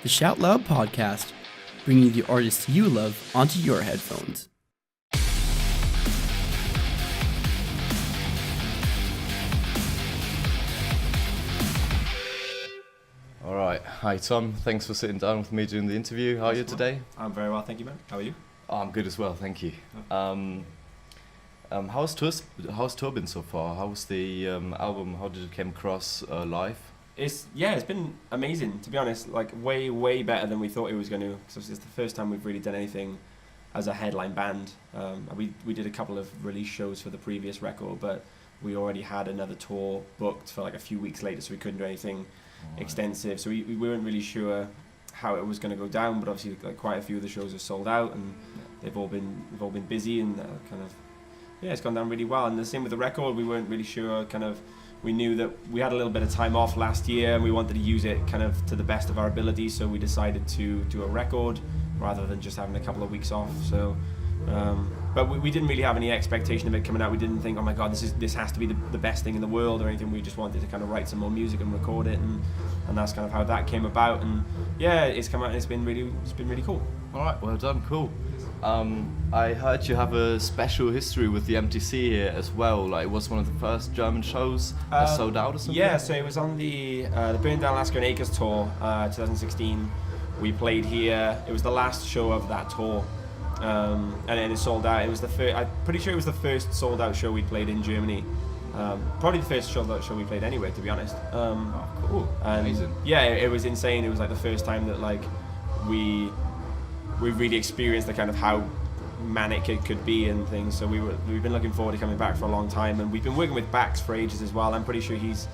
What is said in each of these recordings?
the Shout Loud podcast, bringing the artists you love onto your headphones. All right. Hi, Tom. Thanks for sitting down with me during the interview. How are you today? I'm very well, thank you, man. How are you? Oh, I'm good as well, thank you. How's tour been so far? How's the album? How did it come across live? It's been amazing, to be honest. Like way better than we thought it was going to. Because it's the first time we've really done anything as a headline band. We did a couple of release shows for the previous record, but we already had another tour booked for like a few weeks later, so we couldn't do anything extensive. So we weren't really sure how it was going to go down, but obviously like quite a few of the shows are sold out, and they've all been busy, and it's gone down really well. And the same with the record. We weren't really sure. We knew that we had a little bit of time off last year, and we wanted to use it kind of to the best of our ability. So we decided to do a record rather than just having a couple of weeks off. So. But we didn't really have any expectation of it coming out. We didn't think, oh my god, this has to be the best thing in the world or anything. We just wanted to kind of write some more music and record it, and that's kind of how that came about. And yeah, it's come out and it's been really cool. All right, well done, cool. I heard you have a special history with the MTC here as well. Like, it was one of the first German shows that sold out or something? Yeah, so it was on the Burn Down Alaska and Acres tour, 2016. We played here. It was the last show of that tour. And it sold out. It was I'm pretty sure it was the first sold out show we played in Germany. Probably the first sold out show we played anywhere, to be honest. Cool. Amazing. Yeah, it was insane. It was like the first time that like we really experienced the kind of how manic it could be and things. So we've been looking forward to coming back for a long time, and we've been working with Bax for ages as well. I'm pretty sure he's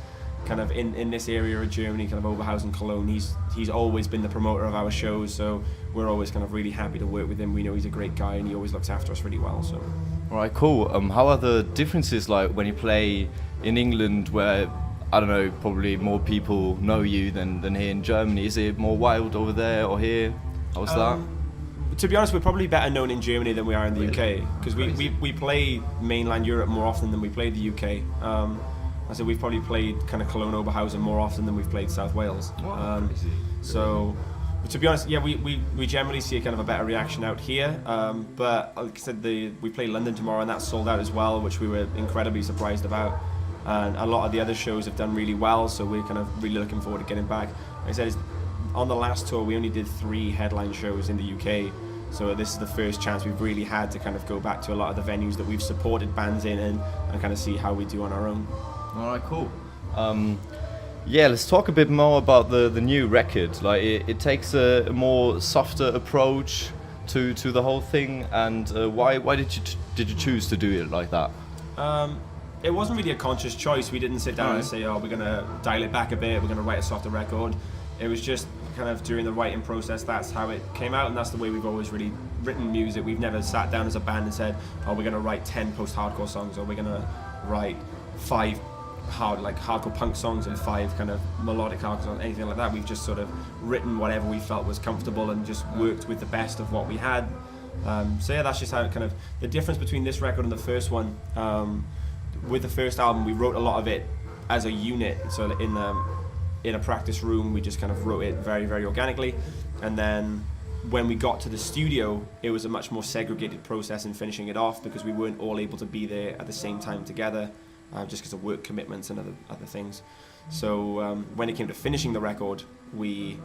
kind of in this area of Germany, kind of Hannover and Cologne. He's always been the promoter of our shows, so we're always kind of really happy to work with him. We know he's a great guy, and he always looks after us really well. So, all right, cool. How are the differences like when you play in England, where I don't know, probably more people know you than here in Germany? Is it more wild over there or here? How's that? To be honest, we're probably better known in Germany than we are in the UK, because we play mainland Europe more often than we play the UK. I said we've probably played kind of Cologne, Oberhausen more often than we've played South Wales. So, to be honest, yeah, we generally see a kind of a better reaction out here. But like I said, we play London tomorrow, and that's sold out as well, which we were incredibly surprised about. And a lot of the other shows have done really well, so we're kind of really looking forward to getting back. Like I said, on the last tour, we only did 3 headline shows in the UK. So this is the first chance we've really had to kind of go back to a lot of the venues that we've supported bands in and kind of see how we do on our own. All right, cool. Yeah, let's talk a bit more about the new record. Like, it takes a more softer approach to the whole thing. And why did you choose to do it like that? It wasn't really a conscious choice. We didn't sit down and say, oh, we're gonna dial it back a bit, we're gonna write a softer record. It was just kind of during the writing process, that's how it came out, and that's the way we've always really written music. We've never sat down as a band and said, oh, we're gonna write 10 post-hardcore songs, or we're gonna write 5 hardcore punk songs and 5 kind of melodic hardcore songs, anything like that. We've just sort of written whatever we felt was comfortable and just worked with the best of what we had. So yeah, that's just how it kind of, the difference between this record and the first one. With the first album, we wrote a lot of it as a unit, so in a practice room, we just kind of wrote it very, very organically. And then when we got to the studio, it was a much more segregated process in finishing it off, because we weren't all able to be there at the same time together, just because of work commitments and other things. So when it came to finishing the record, we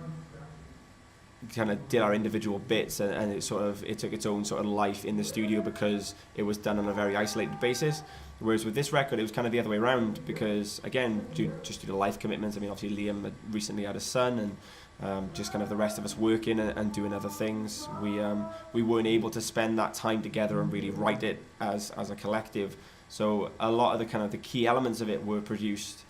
kind of did our individual bits, and it took its own sort of life in the studio, because it was done on a very isolated basis. Whereas with this record, it was kind of the other way around, because again, due to life commitments. I mean, obviously Liam had recently had a son, and just kind of the rest of us working and doing other things, we weren't able to spend that time together and really write it as a collective. So a lot of the kind of the key elements of it were produced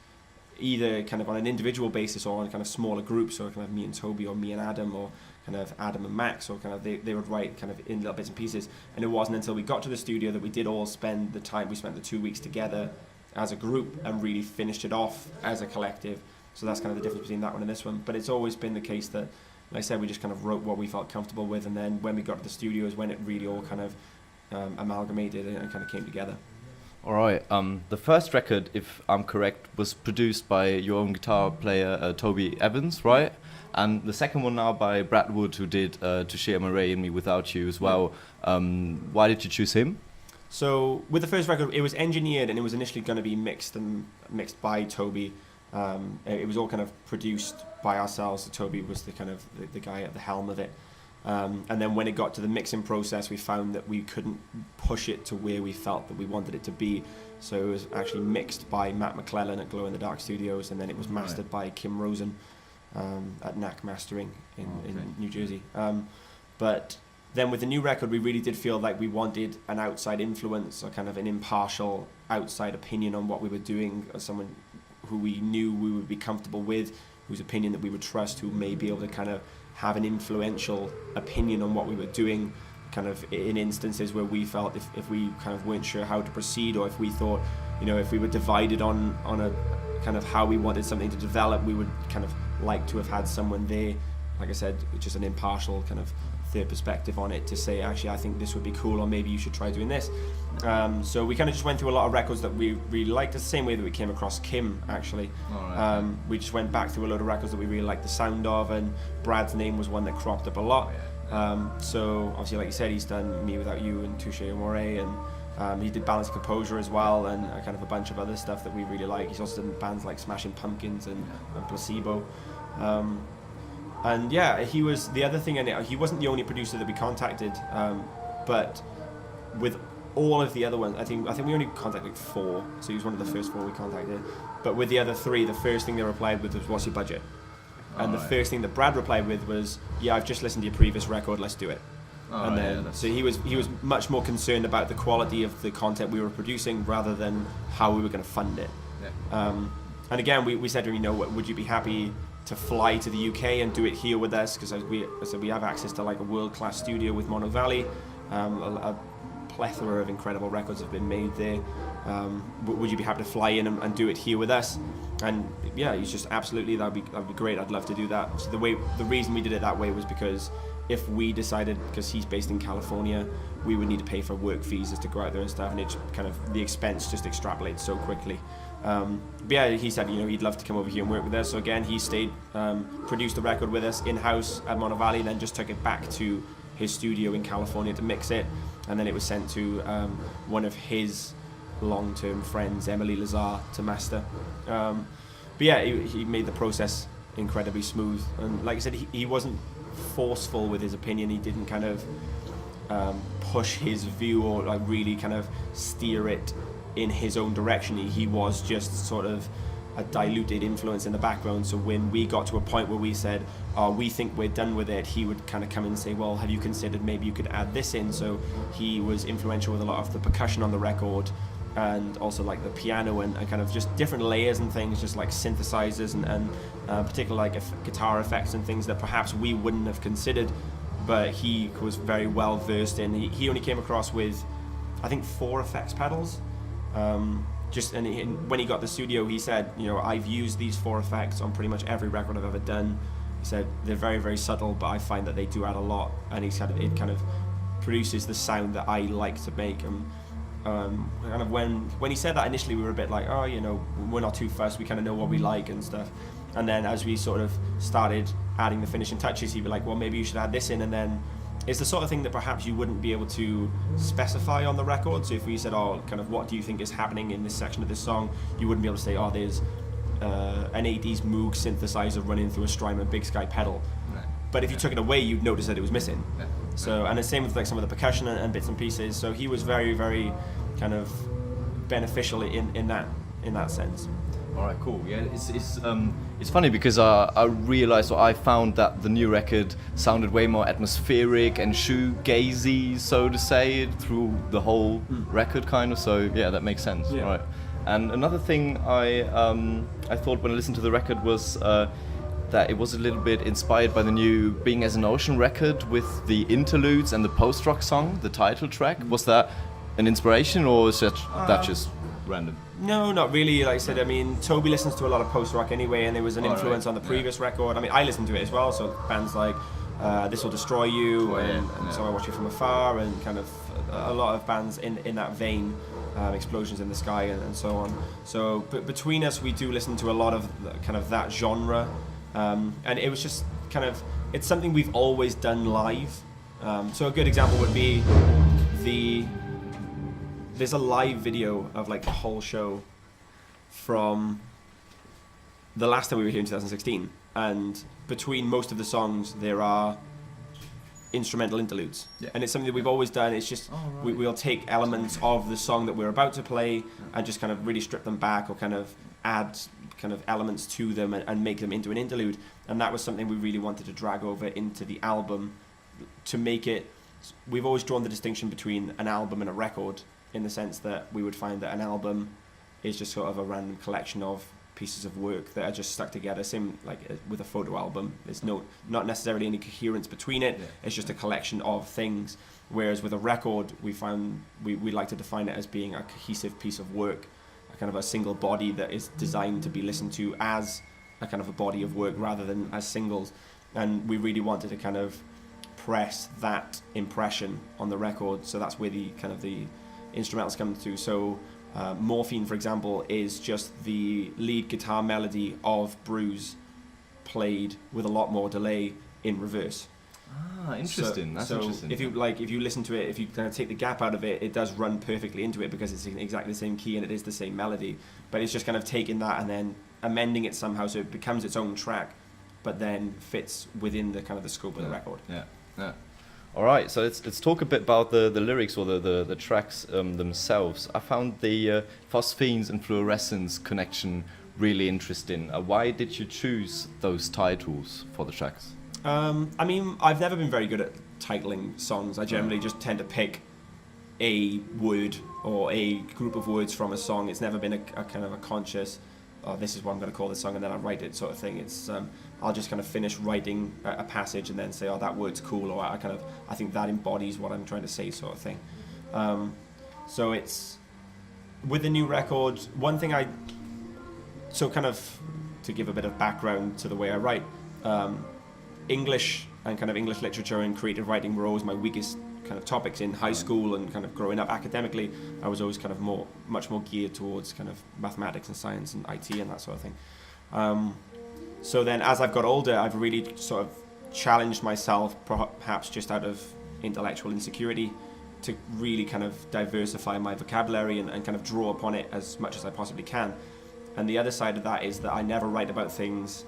either kind of on an individual basis or on kind of smaller groups, or kind of me and Toby, or me and Adam, or kind of Adam and Max, or kind of they would write kind of in little bits and pieces. And it wasn't until we got to the studio that we did all spend the time. We spent the 2 weeks together as a group and really finished it off as a collective. So that's kind of the difference between that one and this one. But it's always been the case that, like I said, we just kind of wrote what we felt comfortable with, and then when we got to the studio is when it really all kind of amalgamated and kind of came together. All right. The first record, if I'm correct, was produced by your own guitar player Toby Evans, right? And the second one now by Brad Wood, who did To Share My Ray and Me Without You as well. Why did you choose him? So with the first record, it was engineered and it was initially going to be mixed by Toby. It was all kind of produced by ourselves. So Toby was the kind of the guy at the helm of it. And then when it got to the mixing process, we found that we couldn't push it to where we felt that we wanted it to be. So it was actually mixed by Matt McClellan at Glow in the Dark Studios, and then it was mastered by Kim Rosen at Knack Mastering in New Jersey. But then with the new record, we really did feel like we wanted an outside influence, or kind of an impartial outside opinion on what we were doing, or someone who we knew we would be comfortable with, whose opinion that we would trust, who may be able to kind of have an influential opinion on what we were doing, kind of in instances where we felt if we kind of weren't sure how to proceed, or if we thought, if we were divided on a kind of how we wanted something to develop, we would kind of like to have had someone there, like I said, just an impartial kind of third perspective on it, to say, actually, I think this would be cool, or maybe you should try doing this. So we kind of just went through a lot of records that we really liked, the same way that we came across Kim, actually. We just went back through a load of records that we really liked the sound of, and Brad's name was one that cropped up a lot. So obviously, like you said, he's done Me Without You and Touche Amore, and he did Balance and Composure as well, and kind of a bunch of other stuff that we really like. He's also done bands like Smashing Pumpkins and Placebo. And yeah, he was the other thing, and he wasn't the only producer that we contacted, but with all of the other ones, I think we only contacted 4, so he was one of the first 4 we contacted. But with the other 3, the first thing they replied with was, "What's your budget?" And the first thing that Brad replied with was, "Yeah, I've just listened to your previous record, let's do it." And then so he was much more concerned about the quality of the content we were producing rather than how we were going to fund it. And again, we said to him, would you be happy to fly to the UK and do it here with us? Because we have access to like a world-class studio with Mono Valley. A plethora of incredible records have been made there. Would you be happy to fly in and do it here with us? And yeah, he's just absolutely, that'd be great. I'd love to do that. So the reason we did it that way was because if we decided, because he's based in California, we would need to pay for work visas to go out there and stuff, and it kind of, the expense just extrapolates so quickly. But yeah, he said he'd love to come over here and work with us. So again, he stayed, produced the record with us in-house at Mono Valley, then just took it back to his studio in California to mix it, and then it was sent to one of his long-term friends, Emily Lazar, to master. But yeah, he made the process incredibly smooth, and like I said, he wasn't forceful with his opinion. He didn't kind of push his view or like really kind of steer it in his own direction. He was just sort of a diluted influence in the background. So when we got to a point where we said, "Oh, we think we're done with it," he would kind of come in and say, "Well, have you considered maybe you could add this in?" So he was influential with a lot of the percussion on the record, and also like the piano and kind of just different layers and things, just like synthesizers and particularly like guitar effects and things that perhaps we wouldn't have considered, but he was very well versed in. He only came across with, I think, 4 effects pedals. When he got the studio, he said, "I've used these 4 effects on pretty much every record I've ever done." He said they're very, very subtle, but I find that they do add a lot, and he said it kind of produces the sound that I like to make. And kind of when he said that initially, we were a bit like, "Oh, we're not too fussed, we kind of know what we like and stuff." And then as we sort of started adding the finishing touches, he'd be like, "Well, maybe you should add this in," and then it's the sort of thing that perhaps you wouldn't be able to specify on the record. So if we said, "Oh, kind of what do you think is happening in this section of this song?" you wouldn't be able to say, "Oh, there's an 80s Moog synthesizer running through a Strymon Big Sky pedal." Right. But if you took it away, you'd notice that it was missing. Yeah. So, and the same with like some of the percussion and bits and pieces. So he was very, very kind of beneficial in that sense. All right, cool. Yeah, it's funny because I realized, or I found that the new record sounded way more atmospheric and shoegazy, so to say, through the whole record, kind of. So yeah, that makes sense. Yeah. Right. And another thing I thought when I listened to the record was that it was a little bit inspired by the new Being as an Ocean record with the interludes and the post-rock song, the title track. Was that an inspiration, or is that just random? No, not really. Like I said, I mean, Toby listens to a lot of post-rock anyway, and there was an influence on the previous record. I mean, I listened to it as well, so bands like This Will Destroy You, and So I Watch You From Afar, and kind of a lot of bands in that vein. explosions in the sky, and so on. So, but between us, we do listen to a lot of kind of that genre, and it was just kind of, it's something we've always done live. So a good example would be there's a live video of like the whole show from the last time we were here in 2016, and between most of the songs there are instrumental interludes, and it's something that we've always done. It's just we'll take elements of the song that we're about to play and just kind of really strip them back, or kind of add kind of elements to them and make them into an interlude. And that was something we really wanted to drag over into the album to make it. We've always drawn the distinction between an album and a record, in the sense that we would find that an album is just sort of a random collection of pieces of work that are just stuck together, same like with a photo album. There's not necessarily any coherence between it. It's just a collection of things. Whereas with a record, we like to define it as being a cohesive piece of work, a kind of a single body that is designed to be listened to as a kind of a body of work rather than as singles. And we really wanted to kind of press that impression on the record, so that's where the kind of the instrumentals come through. So Morphine, for example, is just the lead guitar melody of Bruise played with a lot more delay in reverse. Ah, interesting. That's interesting. If you listen to it, if you kind of take the gap out of it, it does run perfectly into it because it's in exactly the same key and it is the same melody. But it's just kind of taking that and then amending it somehow so it becomes its own track, but then fits within the kind of the scope of the record. Yeah. All right, so let's talk a bit about the lyrics or the tracks themselves. I found the Phosphines and Fluorescence connection really interesting. Why did you choose those titles for the tracks? I mean, I've never been very good at titling songs. I generally just tend to pick a word or a group of words from a song. It's never been a kind of a conscious, oh, this is what I'm going to call this song, and then I write it sort of thing. It's I'll just kind of finish writing a passage and then say, oh, that word's cool, or I think that embodies what I'm trying to say, sort of thing. So it's with the new record. One thing so kind of to give a bit of background to the way I write, English and kind of English literature and creative writing were always my weakest kind of topics in high school, and kind of growing up academically, I was always kind of much more geared towards kind of mathematics and science and IT and that sort of thing. So then as I've got older, I've really sort of challenged myself, perhaps just out of intellectual insecurity, to really kind of diversify my vocabulary and kind of draw upon it as much as I possibly can. And the other side of that is that I never write about things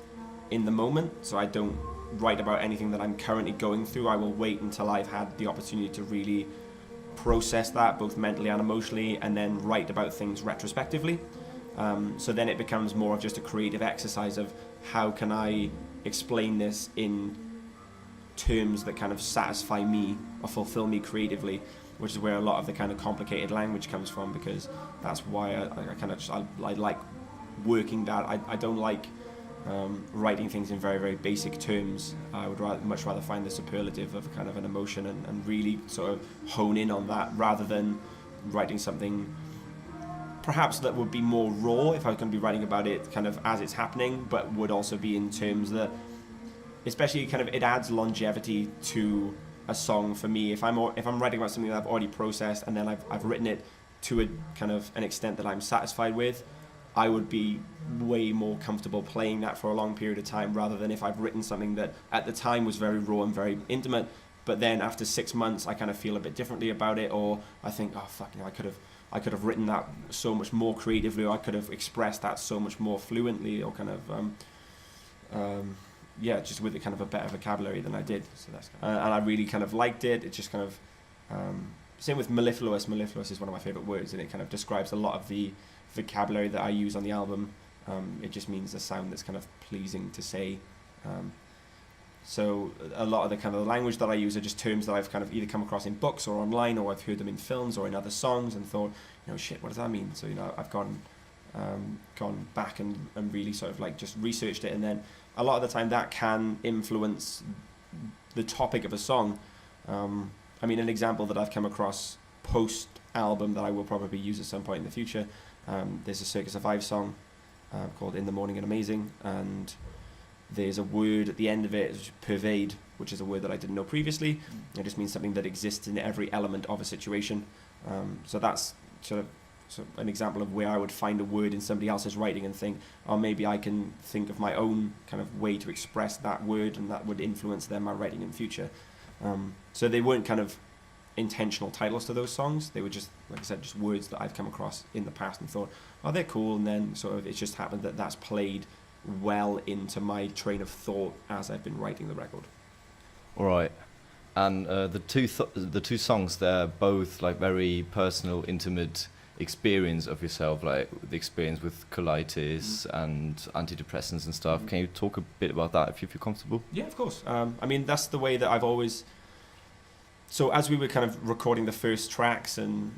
in the moment, so I don't write about anything that I'm currently going through. I will wait until I've had the opportunity to really process that, both mentally and emotionally, and then write about things retrospectively. So then it becomes more of just a creative exercise of how can I explain this in terms that kind of satisfy me or fulfill me creatively, which is where a lot of the kind of complicated language comes from, because that's why I like working that. I don't like writing things in very, very basic terms. I would much rather find the superlative of kind of an emotion and really sort of hone in on that, rather than writing something perhaps that would be more raw if I was going to be writing about it kind of as it's happening, but would also be in terms that, especially kind of, it adds longevity to a song for me. If I'm writing about something that I've already processed and then I've written it to a kind of an extent that I'm satisfied with, I would be way more comfortable playing that for a long period of time, rather than if I've written something that at the time was very raw and very intimate, but then after 6 months I kind of feel a bit differently about it, or I think, oh fuck, I could have written that so much more creatively, or I could have expressed that so much more fluently, or kind of just with a kind of a better vocabulary than I did. So that's and I really kind of liked it. It just kind of same with mellifluous. Mellifluous is one of my favorite words, and it kind of describes a lot of the vocabulary that I use on the album. It just means a sound that's kind of pleasing to say. So a lot of the kind of the language that I use are just terms that I've kind of either come across in books or online, or I've heard them in films or in other songs and thought, shit, what does that mean? So, I've gone back and really sort of like just researched it, and then a lot of the time that can influence the topic of a song. I mean, an example that I've come across post-album that I will probably use at some point in the future, there's a Circus of Five song called In the Morning and Amazing, and there's a word at the end of it, pervade, which is a word that I didn't know previously. It just means something that exists in every element of a situation. So that's sort of an example of where I would find a word in somebody else's writing and think, oh, maybe I can think of my own kind of way to express that word, and that would influence then my writing in the future. So they weren't kind of intentional titles to those songs. They were just, like I said, just words that I've come across in the past and thought, oh, they're cool, and then sort of it just happened that that's played well into my train of thought as I've been writing the record. All right. And the two songs, they're both like very personal, intimate experience of yourself, like the experience with colitis and antidepressants and stuff. Can you talk a bit about that if you feel comfortable? Yeah, of course. I mean, that's the way that I've always... So as we were kind of recording the first tracks, and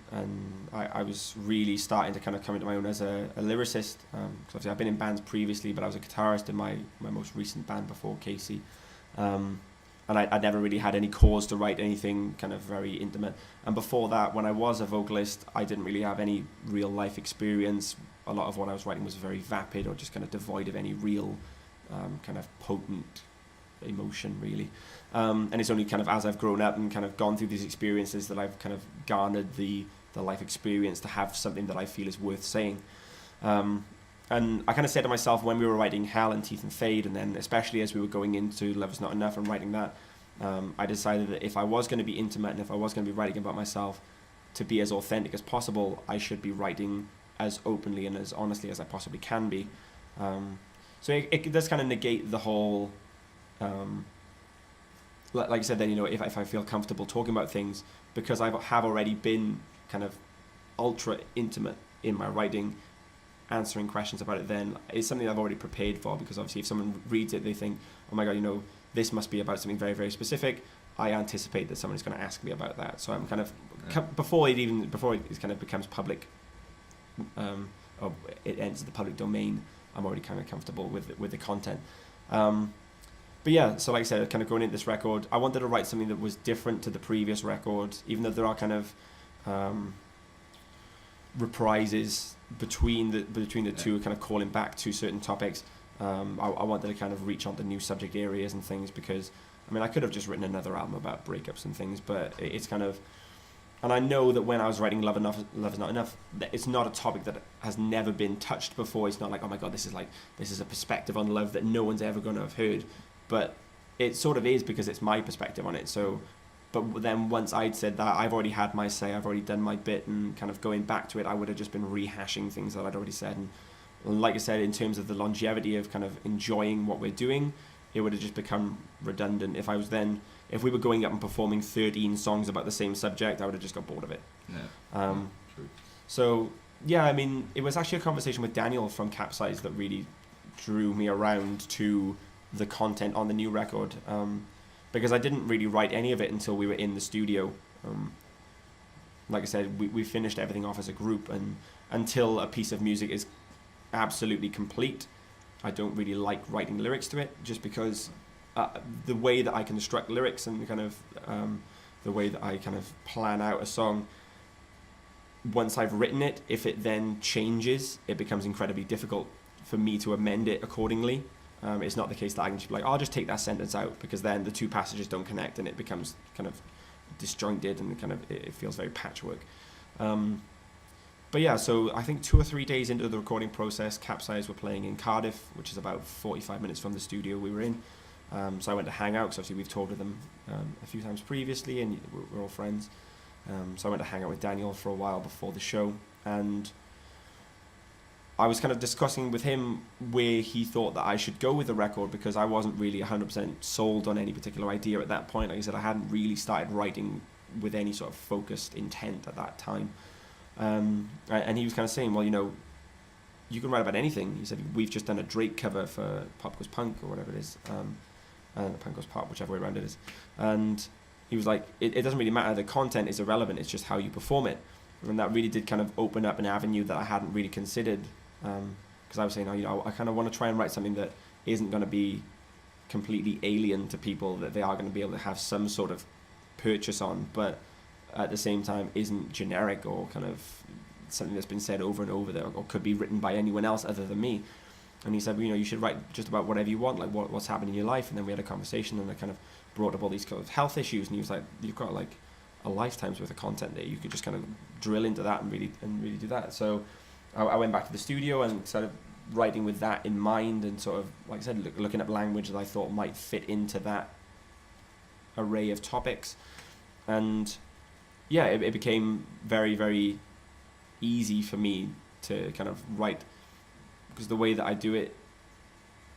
I was really starting to kind of come into my own as a lyricist, because obviously I've been in bands previously, but I was a guitarist in my most recent band before Casey. And I never really had any cause to write anything kind of very intimate. And before that, when I was a vocalist, I didn't really have any real life experience. A lot of what I was writing was very vapid or just kind of devoid of any real kind of potent emotion, really. And it's only kind of as I've grown up and kind of gone through these experiences that I've kind of garnered the life experience to have something that I feel is worth saying. And I kind of said to myself when we were writing Hell and Teeth and Fade, and then especially as we were going into Love Is Not Enough and writing that, I decided that if I was going to be intimate and if I was going to be writing about myself, to be as authentic as possible, I should be writing as openly and as honestly as I possibly can be. So it does kind of negate the whole, like I said then, you know, if I feel comfortable talking about things, because I have already been kind of ultra intimate in my writing, answering questions about it then is something I've already prepared for, because obviously if someone reads it, they think, oh my god, you know, this must be about something very, very specific. I anticipate that someone is going to ask me about that. So I'm kind of, before it kind of becomes public, or it enters the public domain, I'm already kind of comfortable with the content. But yeah, so like I said, kind of going into this record, I wanted to write something that was different to the previous record, even though there are kind of reprises between the two, kind of calling back to certain topics. I wanted to kind of reach onto new subject areas and things, because I mean I could have just written another album about breakups and things, but it's kind of, and I know that when I was writing Love Is Not Enough, it's not a topic that has never been touched before. It's not like, oh my god, this is a perspective on love that no one's ever going to have heard, but it sort of is, because it's my perspective on it. So but then once I'd said that, I've already had my say, I've already done my bit, and kind of going back to it, I would have just been rehashing things that I'd already said. And like I said, in terms of the longevity of kind of enjoying what we're doing, it would have just become redundant. If we were going up and performing 13 songs about the same subject, I would have just got bored of it. Yeah. True. So, yeah, I mean, it was actually a conversation with Daniel from Capsize that really drew me around to the content on the new record. Because I didn't really write any of it until we were in the studio. Like I said, we finished everything off as a group, and until a piece of music is absolutely complete, I don't really like writing lyrics to it, just because the way that I construct lyrics and kind of the way that I kind of plan out a song, once I've written it, if it then changes, it becomes incredibly difficult for me to amend it accordingly. It's not the case that I can just be like, I'll just take that sentence out, because then the two passages don't connect and it becomes kind of disjointed and kind of it feels very patchwork. But yeah, so I think 2 or 3 days into the recording process, Capsize were playing in Cardiff, which is about 45 minutes from the studio we were in. So I went to hang out, because obviously we've toured with them a few times previously, and we're all friends. So I went to hang out with Daniel for a while before the show, and I was kind of discussing with him where he thought that I should go with the record, because I wasn't really 100% sold on any particular idea at that point. Like I said, I hadn't really started writing with any sort of focused intent at that time. And he was kind of saying, well, you know, you can write about anything. He said, we've just done a Drake cover for Pop Goes Punk, or whatever it is, Punk Goes Pop, whichever way around it is. And he was like, it doesn't really matter, the content is irrelevant, it's just how you perform it. And that really did kind of open up an avenue that I hadn't really considered, because I was saying, oh, you know, I kind of want to try and write something that isn't going to be completely alien to people, that they are going to be able to have some sort of purchase on, but at the same time isn't generic or kind of something that's been said over and over there, or could be written by anyone else other than me. And he said, well, you know, you should write just about whatever you want, like what's happening in your life. And then we had a conversation, and I kind of brought up all these kind of health issues, and he was like, you've got like a lifetime's worth of content there. You could just kind of drill into that and really do that. So I went back to the studio and started writing with that in mind, and sort of, like I said, looking at language that I thought might fit into that array of topics. And yeah, it became very, very easy for me to kind of write, because the way that I do it,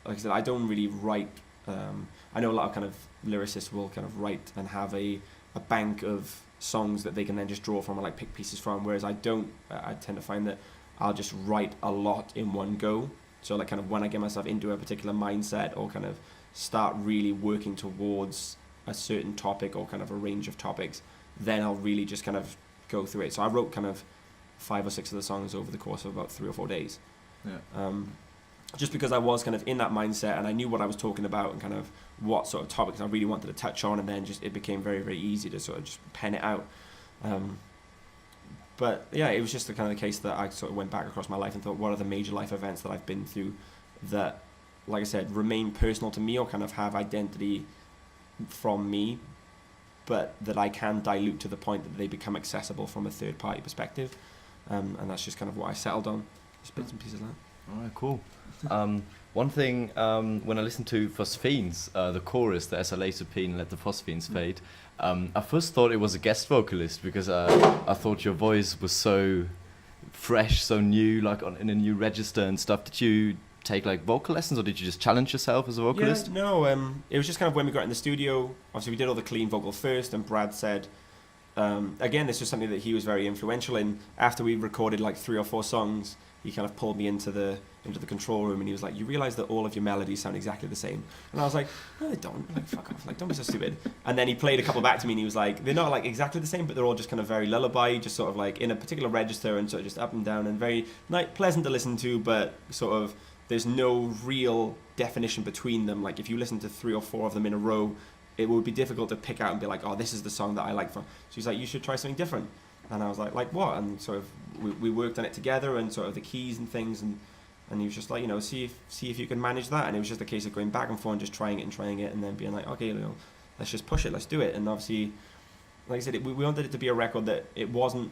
like I said, I don't really write. I know a lot of kind of lyricists will kind of write and have a bank of songs that they can then just draw from or like pick pieces from, whereas I don't. I tend to find that I'll just write a lot in one go. So like kind of when I get myself into a particular mindset or kind of start really working towards a certain topic or kind of a range of topics, then I'll really just kind of go through it. So I wrote kind of 5 or 6 of the songs over the course of about 3 or 4 days. Yeah. Just because I was kind of in that mindset and I knew what I was talking about and kind of what sort of topics I really wanted to touch on, and then just it became very, very easy to sort of just pen it out. But yeah, it was just the kind of the case that I sort of went back across my life and thought, what are the major life events that I've been through that, like I said, remain personal to me or kind of have identity from me, but that I can dilute to the point that they become accessible from a third party perspective. And that's just kind of what I settled on. Just bits and pieces of that. All right, cool. One thing, when I listened to Phosphines, the chorus, the Esalazepine, Let the Phosphines Fade, I first thought it was a guest vocalist because I thought your voice was so fresh, so new, like in a new register and stuff. Did you take like vocal lessons, or did you just challenge yourself as a vocalist? Yeah, no, it was just kind of when we got in the studio, obviously we did all the clean vocal first, and Brad said, again, this was something that he was very influential in. After we recorded like 3 or 4 songs, he kind of pulled me into the control room and he was like, you realise that all of your melodies sound exactly the same? And I was like, no, they don't. Like, fuck off. Like, don't be so stupid. And then he played a couple back to me and he was like, they're not like exactly the same, but they're all just kind of very lullaby, just sort of like in a particular register and sort of just up and down and very pleasant to listen to, but sort of there's no real definition between them. Like if you listen to 3 or 4 of them in a row, it would be difficult to pick out and be like, oh, this is the song that I like from. So he's like, you should try something different. And I was like what? And sort of we worked on it together and sort of the keys and things, and he was just like, you know, see if you can manage that. And it was just a case of going back and forth and just trying it and then being like, okay, you know, let's just push it, let's do it. And obviously, like I said, we wanted it to be a record that it wasn't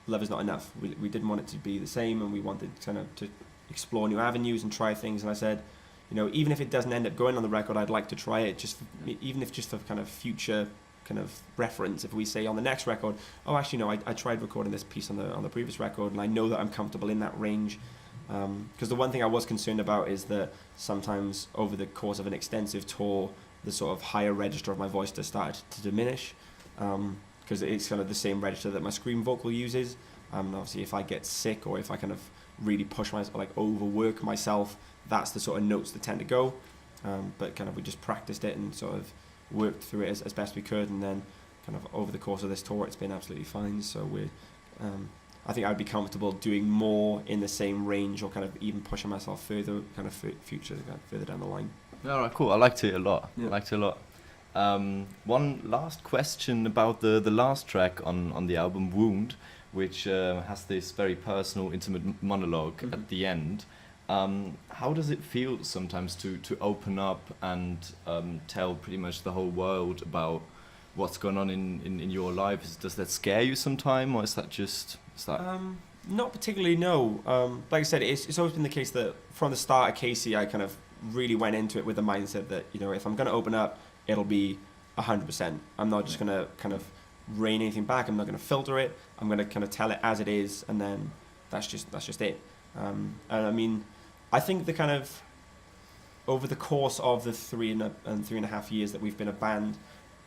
Love Is Not Enough. We didn't want it to be the same, and we wanted kind of to explore new avenues and try things. And I said, you know, even if it doesn't end up going on the record, I'd like to try it, just even if just for kind of future kind of reference. If we say on the next record, oh, actually no, I tried recording this piece on the previous record, and I know that I'm comfortable in that range. Because the one thing I was concerned about is that sometimes over the course of an extensive tour, the sort of higher register of my voice just started to diminish, because it's kind of the same register that my scream vocal uses. Obviously, if I get sick or if I kind of really push myself, like overwork myself, that's the sort of notes that tend to go. But kind of we just practiced it and sort of worked through it as best we could, and then kind of over the course of this tour, it's been absolutely fine. So we're I think I'd be comfortable doing more in the same range, or kind of even pushing myself further, kind of future, further down the line. All right, cool. I liked it a lot. Yeah. I liked it a lot. One last question about the last track on the album, Wound, which has this very personal, intimate monologue at the end. How does it feel sometimes to open up and tell pretty much the whole world about what's going on in your life? Does that scare you sometime, or is that just... Not particularly, no. Like I said, it's always been the case that from the start of Casey, I kind of really went into it with the mindset that, you know, if I'm going to open up, it'll be 100%. I'm not just going to kind of rein anything back. I'm not going to filter it. I'm going to kind of tell it as it is, and then that's just it. And I mean, I think the kind of over the course of the 3.5 years that we've been a band,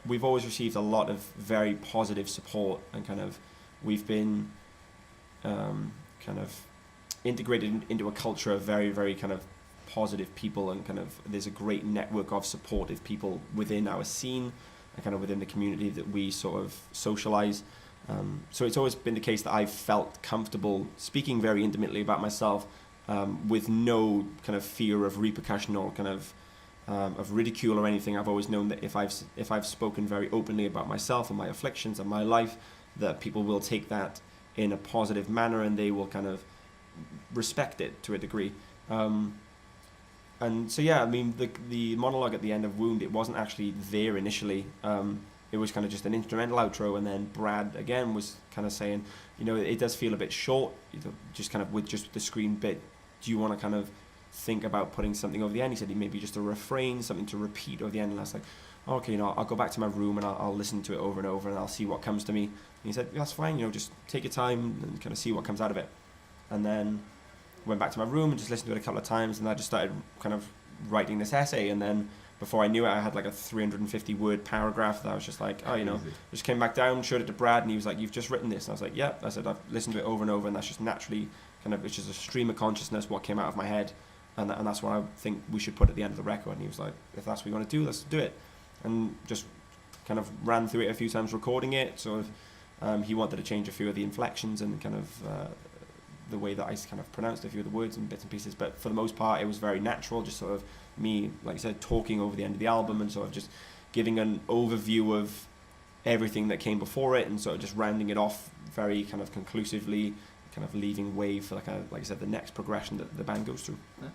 we've always received a lot of very positive support, and kind of we've been kind of integrated into a culture of very, very kind of positive people, and kind of there's a great network of supportive people within our scene and kind of within the community that we sort of socialize. So it's always been the case that I've felt comfortable speaking very intimately about myself, with no kind of fear of repercussion or kind of ridicule or anything. I've always known that if I've spoken very openly about myself and my afflictions and my life, that people will take that in a positive manner, and they will kind of respect it to a degree. And so yeah, I mean, the monologue at the end of Wound, it wasn't actually there initially. it was kind of just an instrumental outro, and then Brad again was kind of saying, you know, it does feel a bit short, just kind of with just the screen bit. Do you want to kind of think about putting something over the end? He said maybe just a refrain, something to repeat over the end. And I was like, okay, you know, I'll go back to my room and I'll listen to it over and over, and I'll see what comes to me. And he said, that's fine, you know, just take your time and kind of see what comes out of it. And then went back to my room and just listened to it a couple of times, and I just started kind of writing this essay. And then before I knew it, I had like a 350 word paragraph that I was just like, oh, you know, just came back down, showed it to Brad, and he was like, you've just written this. And I was like, yeah. I said, I've listened to it over and over, and that's just naturally kind of, it's just a stream of consciousness, what came out of my head. And that's what I think we should put at the end of the record. And he was like, if that's what you want to do, let's do it. And just kind of ran through it a few times recording it. Sort of, he wanted to change a few of the inflections and kind of the way that I kind of pronounced a few of the words and bits and pieces. But for the most part, it was very natural, just sort of me, like I said, talking over the end of the album and sort of just giving an overview of everything that came before it, and sort of just rounding it off very kind of conclusively, kind of leaving way for like I said, the next progression that the band goes through. Yeah.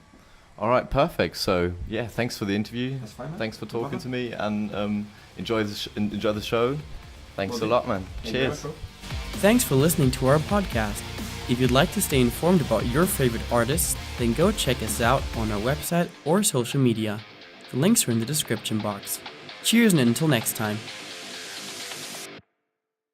All right, perfect. So yeah, thanks for the interview. That's fine, man. Thanks for talking to me, and enjoy the show. Thanks a lot, man. Cheers. Thanks for listening to our podcast. If you'd like to stay informed about your favorite artists, then go check us out on our website or social media. The links are in the description box. Cheers, and until next time.